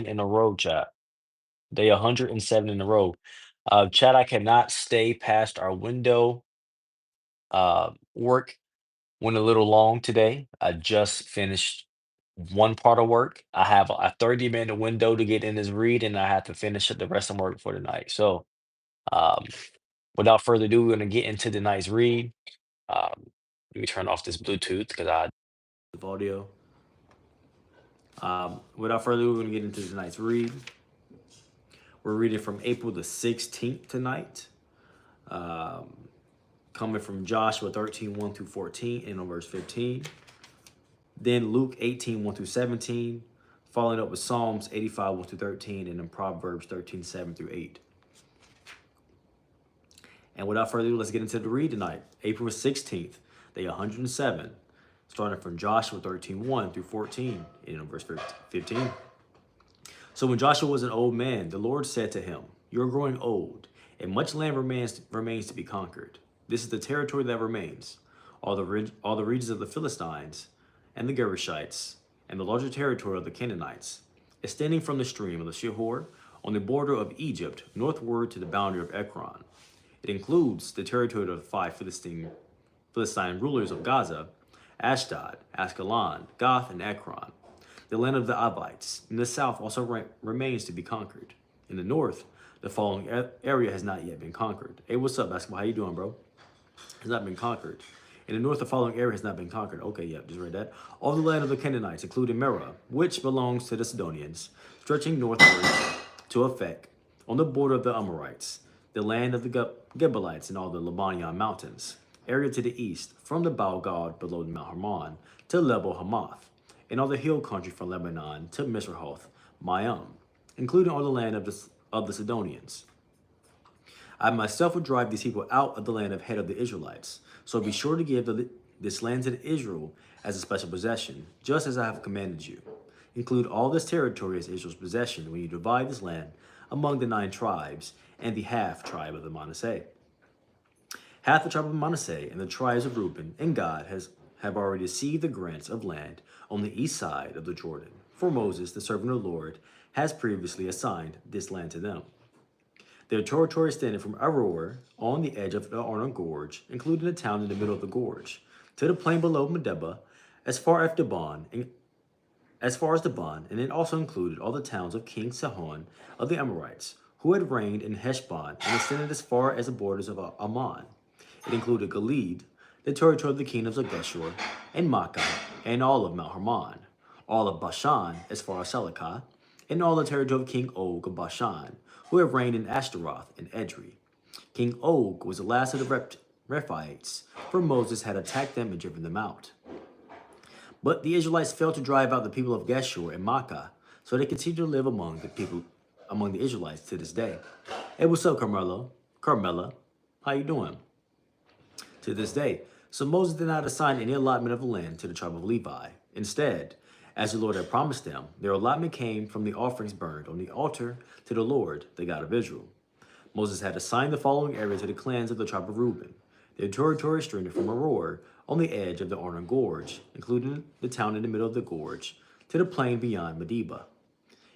in a row, chat. Day 107 in a row. Chat, I cannot stay past our window. Work went a little long today. I just finished one part of work. I have a 30-minute window to get in this read, and I have to finish up the rest of my work for the night. So, um, without further ado, we're going to get into the night's read. Let me turn off this Bluetooth because I have audio. Without further ado, we're going to get into tonight's read. We're reading from April the 16th tonight. Coming from Joshua 13, 1 through 14, and on verse 15. Then Luke 18, 1 through 17, following up with Psalms 85, 1 through 13, and then Proverbs 13, 7 through 8. And without further ado, let's get into the read tonight. April 16th, day 107, starting from Joshua 13, 1 through 14, and on verse 15. So when Joshua was an old man, the Lord said to him, "You are growing old, and much land remains to be conquered. This is the territory that remains, all the regions of the Philistines and the Gerishites, and the larger territory of the Canaanites, extending from the stream of the Shihor on the border of Egypt northward to the boundary of Ekron. It includes the territory of the 5 Philistine rulers of Gaza, Ashdod, Ascalon, Gath, and Ekron. The land of the Avites in the south also remains to be conquered. In the north, the following area has not yet been conquered." Hey, what's up, basketball? How you doing, bro? Has not been conquered. In the north, the following area has not been conquered. Okay, yep, just read that. All the land of the Canaanites, including Merah, which belongs to the Sidonians, stretching northward to Aphek, on the border of the Amorites, the land of the Gebalites and all the Lebanon mountains, area to the east, from the Baal Gad below Mount Hermon to Lebo Hamath, and all the hill country from Lebanon to Misrahoth Maim, including all the land of the Sidonians. I myself will drive these people out of the land of head of the Israelites. So be sure to give this land to Israel as a special possession, just as I have commanded you. Include all this territory as Israel's possession when you divide this land among the 9 tribes and the half tribe of the Manasseh. Half the tribe of Manasseh and the tribes of Reuben and Gad have already received the grants of land on the east side of the Jordan. For Moses, the servant of the Lord, has previously assigned this land to them. Their territory extended from Aroer on the edge of the Arnon Gorge, including the town in the middle of the gorge, to the plain below Medeba, as far as Dibon, and it also included all the towns of King Sihon of the Amorites, who had reigned in Heshbon and extended as far as the borders of Ammon. It included Gilead, the territory of the kingdoms of Geshur and Makkah, and all of Mount Hermon, all of Bashan as far as Salecah, and all the territory of King Og of Bashan, who had reigned in Ashtaroth and Edrei. King Og was the last of the Rephaites, for Moses had attacked them and driven them out. But the Israelites failed to drive out the people of Geshur and Makkah, so they continue to live among the Israelites to this day. Hey, what's up, Carmela? How you doing? To this day. So Moses did not assign any allotment of the land to the tribe of Levi. Instead, as the Lord had promised them, their allotment came from the offerings burned on the altar to the Lord, the God of Israel. Moses had assigned the following area to the clans of the tribe of Reuben. Their territory extended from Aroer on the edge of the Arnon Gorge, including the town in the middle of the gorge, to the plain beyond Medeba.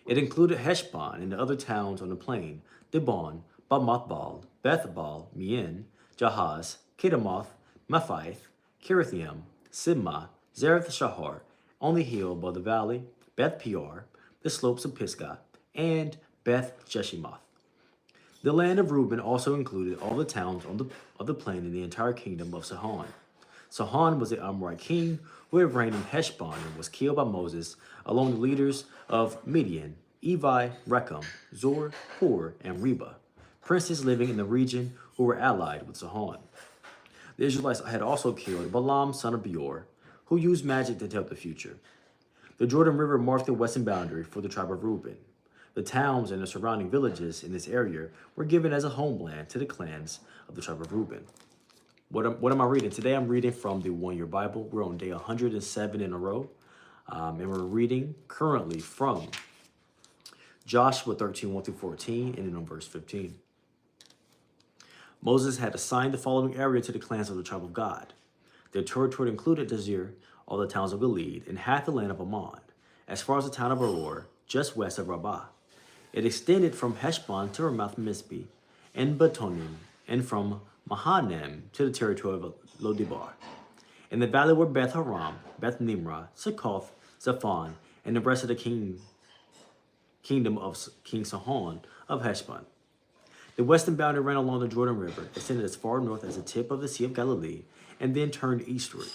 It included Heshbon and the other towns on the plain, Dibon, Bamathbal, Bethbal, Mien, Jahaz, Kedemoth, Mephaith, Kirithaim, Sibmah, Zareth Shahar, on the hill above the valley, Beth Peor, the slopes of Pisgah, and Beth Jeshimoth. The land of Reuben also included all the towns of the plain in the entire kingdom of Sihon. Sihon was the Amorite king who had reigned in Heshbon and was killed by Moses, along with the leaders of Midian, Evi, Rechem, Zor, Hor, and Reba, princes living in the region who were allied with Sihon. The Israelites had also killed Balaam, son of Beor, who used magic to tell the future. The Jordan River marked the western boundary for the tribe of Reuben. The towns and the surrounding villages in this area were given as a homeland to the clans of the tribe of Reuben. What am I reading? Today I'm reading from the One Year Bible. We're on day 107 in a row. And we're reading currently from Joshua 13, 1 through 14, and then on verse 15. Moses had assigned the following area to the clans of the tribe of Gad. Their territory included Dezir, all the towns of Gilead, and half the land of Ammon, as far as the town of Aroer, just west of Rabbah. It extended from Heshbon to Ramoth Mizpeh and Betonim, and from Mahanaim to the territory of Lodebar. In the valley were Beth Haram, Beth Nimrah, Succoth, Zaphon, and the rest of the kingdom of King Sihon of Heshbon. The western boundary ran along the Jordan River, extended as far north as the tip of the Sea of Galilee, and then turned eastward.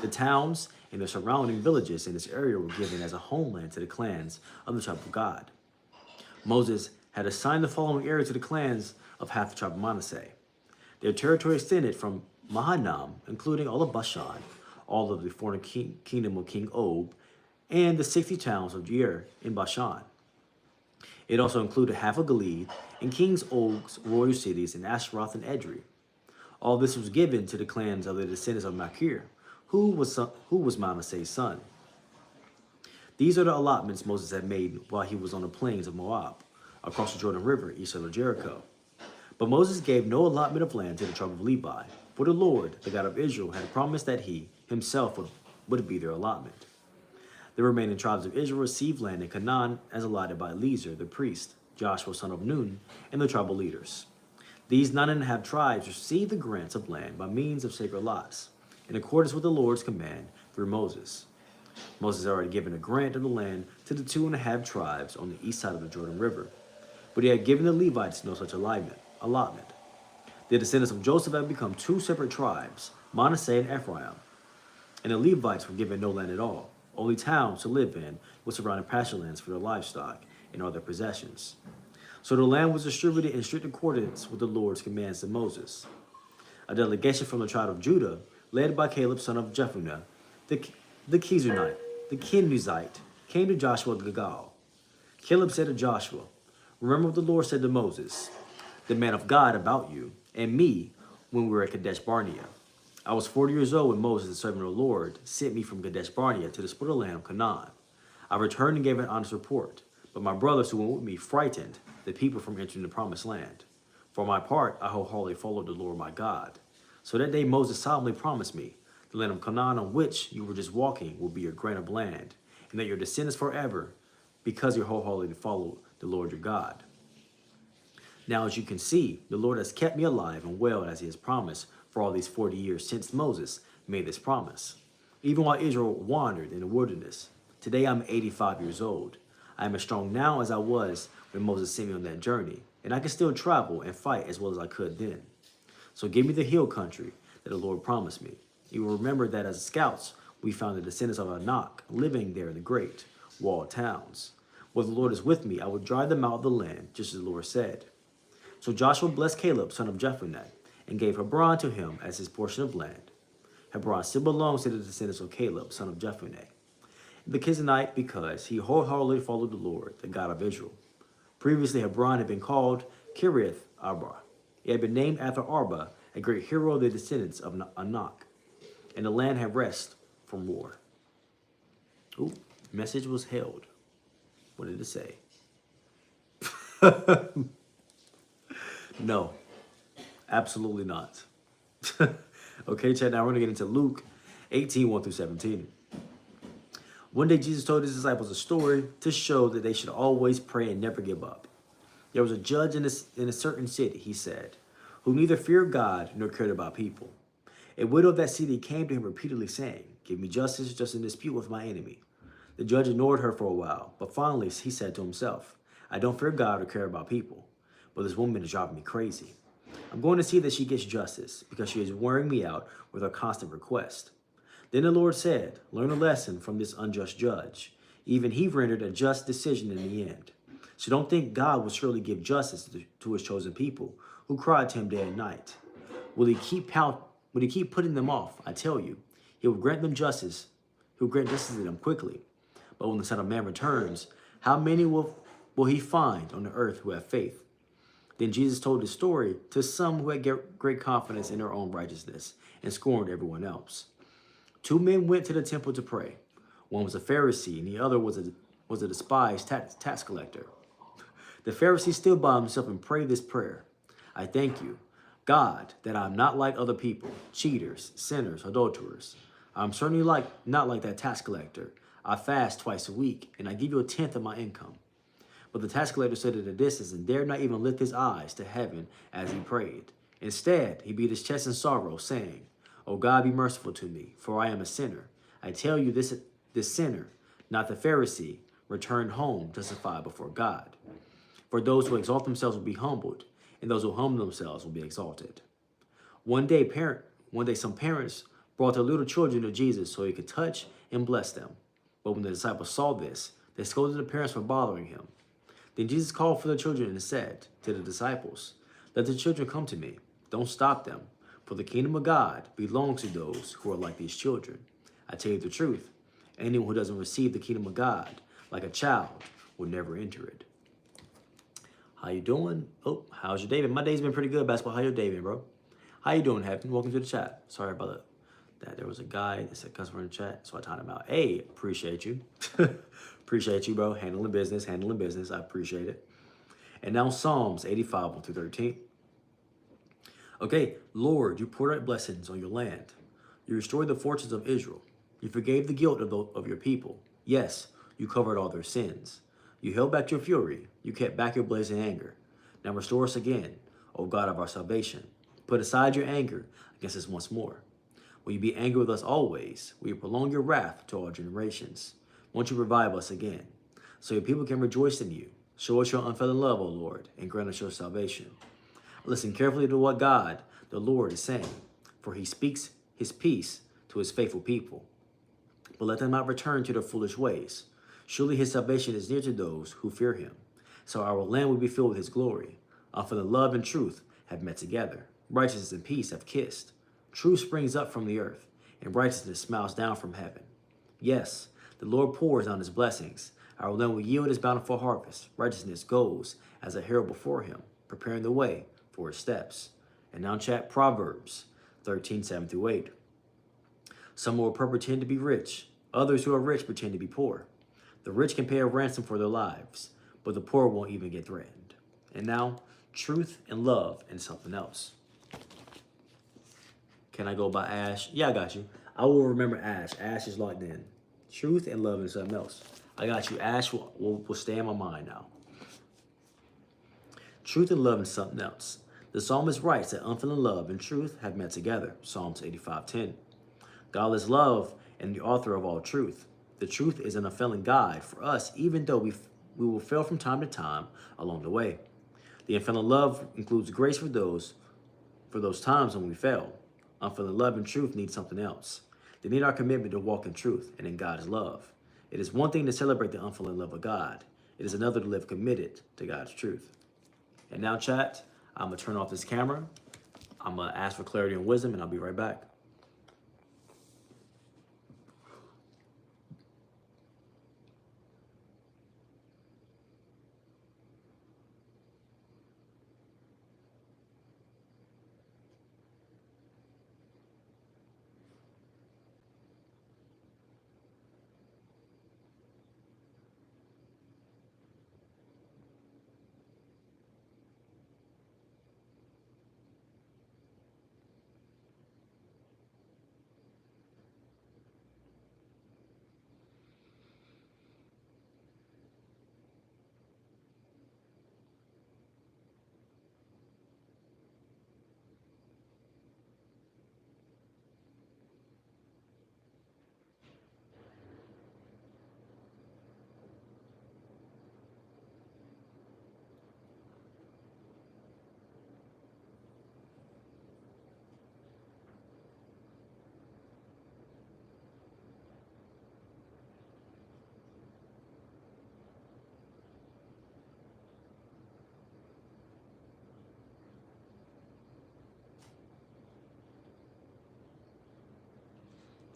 The towns and the surrounding villages in this area were given as a homeland to the clans of the tribe of Gad. Moses had assigned the following areas to the clans of half the tribe of Manasseh. Their territory extended from Mahanaim, including all of Bashan, all of the former kingdom of King Og, and the 60 towns of Jair in Bashan. It also included half of Gilead and King Og's royal cities in Ashtaroth and Edrei. All this was given to the clans of the descendants of Machir, who was Manasseh's son. These are the allotments Moses had made while he was on the plains of Moab, across the Jordan River east of Jericho. But Moses gave no allotment of land to the tribe of Levi, for the Lord, the God of Israel, had promised that he himself would be their allotment. The remaining tribes of Israel received land in Canaan as allotted by Eliezer the priest, Joshua son of Nun, and the tribal leaders. These 9.5 tribes received the grants of land by means of sacred lots, in accordance with the Lord's command through Moses. Moses had already given a grant of the land to the 2.5 tribes on the east side of the Jordan River, but he had given the Levites no such allotment. The descendants of Joseph had become 2 separate tribes, Manasseh and Ephraim, and the Levites were given no land at all, only towns to live in with surrounding pasture lands for their livestock and other possessions. So the land was distributed in strict accordance with the Lord's commands to Moses. A delegation from the tribe of Judah, led by Caleb son of Jephunneh, the Kenizzite, came to Joshua at Gilgal. Caleb said to Joshua, "Remember what the Lord said to Moses, the man of God, about you and me when we were at Kadesh Barnea. I was 40 years old when Moses, the servant of the Lord, sent me from Kadesh Barnea to the split land of Canaan. I returned and gave an honest report, but my brothers who went with me frightened the people from entering the promised land. For my part, I wholeheartedly followed the Lord my God. So that day Moses solemnly promised me, the land of Canaan on which you were just walking will be your grant of land, and that your descendants forever, because you wholeheartedly followed the Lord your God. Now, as you can see, the Lord has kept me alive and well as he has promised for all these 40 years since Moses made this promise. Even while Israel wandered in the wilderness, today I'm 85 years old. I am as strong now as I was when Moses sent me on that journey, and I can still travel and fight as well as I could then. So give me the hill country that the Lord promised me. You will remember that as scouts, we found the descendants of Anak living there in the great walled towns. Where the Lord is with me, I will drive them out of the land, just as the Lord said." So Joshua blessed Caleb, son of Jephunneh, and gave Hebron to him as his portion of land. Hebron still belongs to the descendants of Caleb, son of Jephunneh, the Kenizzite, because he wholeheartedly followed the Lord, the God of Israel. Previously, Hebron had been called Kiriath Arba. It had been named after Arba, a great hero of the descendants of Anak, and the land had rest from war. Ooh, message was held. What did it say? No, absolutely not. Okay, chat, now we're going to get into Luke 18, 1 through 17. One day, Jesus told his disciples a story to show that they should always pray and never give up. There was a judge in a certain city, he said, who neither feared God nor cared about people. A widow of that city came to him repeatedly saying, "Give me justice, just in dispute with my enemy." The judge ignored her for a while, but finally he said to himself, "I don't fear God or care about people, but this woman is driving me crazy. I'm going to see that she gets justice, because she is wearing me out with her constant request." Then the Lord said, "Learn a lesson from this unjust judge. Even he rendered a just decision in the end. So don't think God will surely give justice to his chosen people, who cried to him day and night. Will he keep putting them off? I tell you, he will grant them justice. He will grant justice to them quickly. But when the Son of Man returns, how many will he find on the earth who have faith?" Then Jesus told the story to some who had great confidence in their own righteousness and scorned everyone else. 2 men went to the temple to pray. One was a Pharisee and the other was a despised tax collector. The Pharisee stood by himself and prayed this prayer: "I thank you, God, that I am not like other people, cheaters, sinners, adulterers. I am certainly not like that tax collector. I fast twice a week, and I give you a tenth of my income. But the tax collector stood at a distance and dared not even lift his eyes to heaven as he prayed. Instead, he beat his chest in sorrow, saying, O God, be merciful to me, for I am a sinner. I tell you, this sinner, not the Pharisee, returned home justified before God. For those who exalt themselves will be humbled, and those who humble themselves will be exalted. One day, some parents brought their little children to Jesus so he could touch and bless them. But when the disciples saw this, they scolded the parents for bothering him. Then Jesus called for the children and said to the disciples, Let the children come to me. Don't stop them, for the kingdom of God belongs to those who are like these children. I tell you the truth, anyone who doesn't receive the kingdom of God like a child will never enter it. How you doing? Oh, how's your day been? My day's been pretty good, basketball. How your day been, bro? How you doing, Heaven? Welcome to the chat. Sorry about that. There was a guy that said customer in the chat, so I timed him out. Hey, appreciate you. Appreciate you, bro. Handling business. I appreciate it. And now Psalms 85, 1 through 13. Okay, Lord, you poured out blessings on your land. You restored the fortunes of Israel. You forgave the guilt of your people. Yes, you covered all their sins. You held back your fury. You kept back your blazing anger. Now restore us again, O God of our salvation. Put aside your anger against us once more. Will you be angry with us always? Will you prolong your wrath to all generations? Won't you revive us again, so your people can rejoice in you? Show us your unfailing love, O Lord, and grant us your salvation. Listen carefully to what God, the Lord, is saying, for he speaks his peace to his faithful people. But let them not return to their foolish ways. Surely his salvation is near to those who fear him. So our land will be filled with his glory. For the love and truth have met together. Righteousness and peace have kissed. Truth springs up from the earth, and righteousness smiles down from heaven. Yes, the Lord pours down his blessings. Our land will yield his bountiful harvest. Righteousness goes as a herald before him, preparing the way for his steps. And now chat Proverbs 13, 7 through 8. Some will pretend to be rich. Others who are rich pretend to be poor. The rich can pay a ransom for their lives, but the poor won't even get threatened. And now, truth and love and something else. Can I go by Ash? Yeah, I got you. I will remember Ash. Ash is locked in. Truth and love and something else. I got you. Ash will stay in my mind now. Truth and love and something else. The psalmist writes that unfailing love and truth have met together. Psalms 85:10. God is love and the author of all truth. The truth is an unfailing guide for us, even though we will fail from time to time along the way. The unfailing love includes grace for those times when we fail. Unfailing love and truth need something else. They need our commitment to walk in truth and in God's love. It is one thing to celebrate the unfailing love of God. It is another to live committed to God's truth. And now, chat, I'm going to turn off this camera. I'm going to ask for clarity and wisdom, and I'll be right back.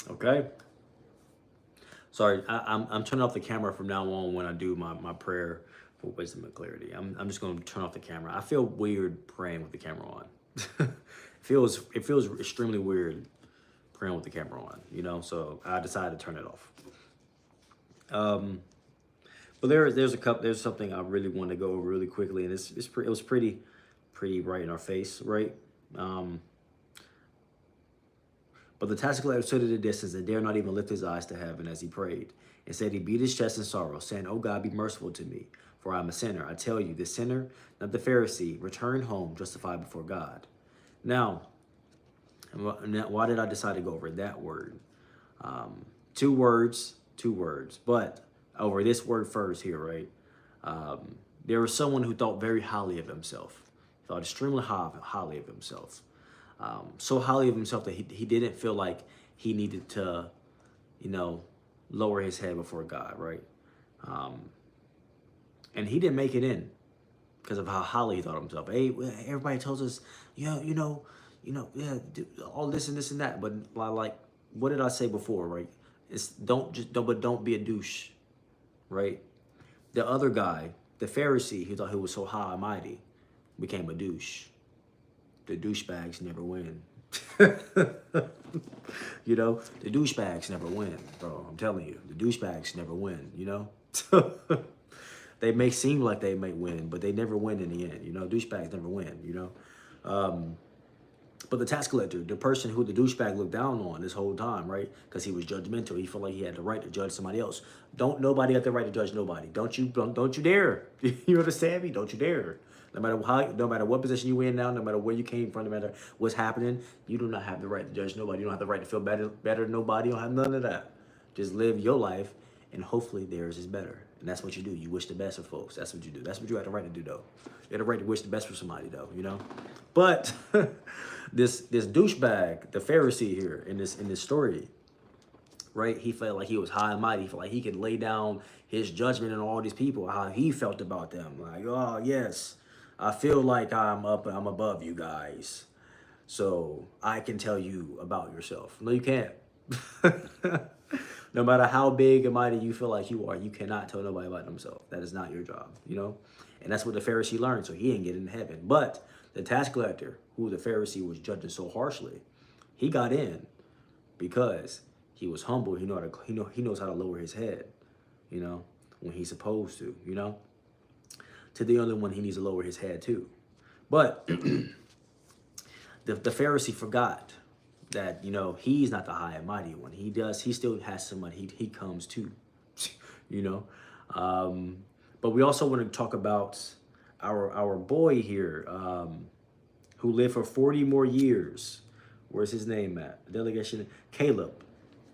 Okay. Sorry, I'm turning off the camera from now on when I do my prayer for wisdom and clarity. I'm just going to turn off the camera. I feel weird praying with the camera on. It feels extremely weird praying with the camera on, you know. So I decided to turn it off. But there's something I really want to go over really quickly, and it was pretty right in our face, right? But the tax collector stood at a distance and dared not even lift his eyes to heaven as he prayed. Instead, he beat his chest in sorrow, saying, "O God, be merciful to me, for I am a sinner. I tell you, the sinner, not the Pharisee, returned home justified before God." Now, why did I decide to go over that word? Two words, but over this word first here, right? There was someone who thought very highly of himself, thought extremely highly of himself. So highly of himself that he didn't feel like he needed to, lower his head before God, right? And he didn't make it in because of how highly he thought of himself. Hey, everybody tells us, yeah, all this and this and that. But like, what did I say before, right? It's don't be a douche, right? The other guy, the Pharisee, he thought he was so high and mighty, became a douche. The douchebags never win. The douchebags never win, bro. I'm telling you, the douchebags never win, They may seem like they may win, but they never win in the end, Douchebags never win, But the tax collector, the person who the douchebag looked down on this whole time, right? Because he was judgmental. He felt like he had the right to judge somebody else. Nobody have the right to judge nobody. Don't you dare. You understand me? Don't you dare. No matter what position you in now, no matter where you came from, no matter what's happening, you do not have the right to judge nobody. You don't have the right to feel better than nobody. You don't have none of that. Just live your life, and hopefully theirs is better. And that's what you do. You wish the best for folks. That's what you do. That's what you have the right to do, though. You have the right to wish the best for somebody, though. But this douchebag, the Pharisee here in this story, right? He felt like he was high and mighty. He felt like he could lay down his judgment on all these people, how he felt about them. Like, oh yes, I feel like I'm above you guys, so I can tell you about yourself. No, you can't. No matter how big and mighty you feel like you are, you cannot tell nobody about themselves. That is not your job, And that's what the Pharisee learned, so he didn't get into heaven. But the tax collector, who the Pharisee was judging so harshly, he got in because he was humble. He knows how to lower his head, when he's supposed to, To the other one, he needs to lower his head too. But the Pharisee forgot that, he's not the high and mighty one. He still has somebody he comes to, But we also want to talk about our boy here, who lived for 40 more years. Where's his name at? Delegation, Caleb.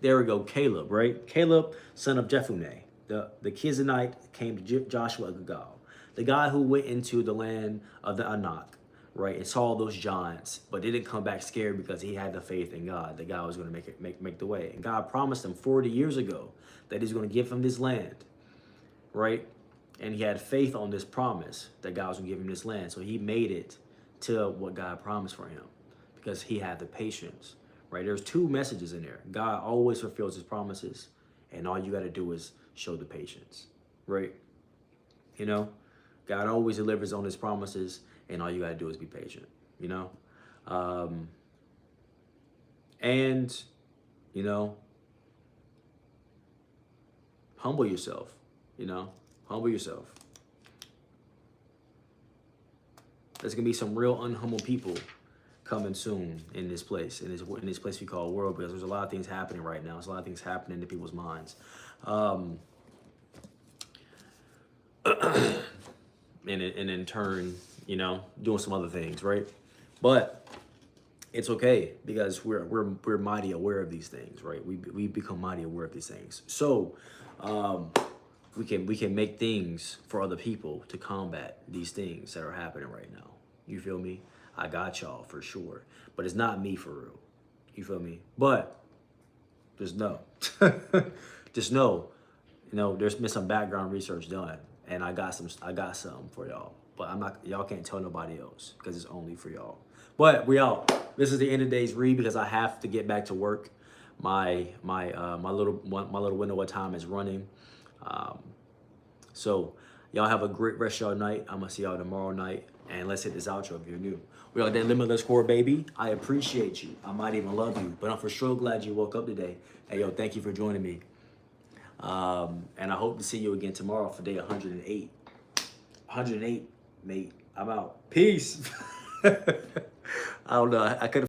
There we go, Caleb, right? Caleb, son of Jephunneh. The Kizanite came to Joshua at Gilgal. The guy who went into the land of the Anak, right, and saw those giants, but didn't come back scared because he had the faith in God that God was going to make the way. And God promised him 40 years ago that he's going to give him this land, right? And he had faith on this promise that God was going to give him this land. So he made it to what God promised for him because he had the patience, right? There's two messages in there. God always fulfills his promises, and all you got to do is show the patience, right? God always delivers on his promises, and all you got to do is be patient, And, humble yourself, Humble yourself. There's going to be some real unhumble people coming soon in this place, in this place we call world, because there's a lot of things happening right now. There's a lot of things happening to people's minds. And in turn, doing some other things, right? But it's okay because we're mighty aware of these things, right? We become mighty aware of these things. So we can make things for other people to combat these things that are happening right now. You feel me? I got y'all for sure, but it's not me for real. You feel me? But just know, there's been some background research done, and I got some for y'all. But y'all can't tell nobody else because it's only for y'all. But we out. This is the end of the day's read because I have to get back to work. My little window of time is running. So y'all have a great rest of your night. I'm gonna see y'all tomorrow night, and let's hit this outro if you're new. We are that limitless core, baby. I appreciate you. I might even love you, but I'm for sure glad you woke up today. Hey, yo, thank you for joining me. And I hope to see you again tomorrow for day 108. 108, mate. I'm out. Peace. I don't know. I could have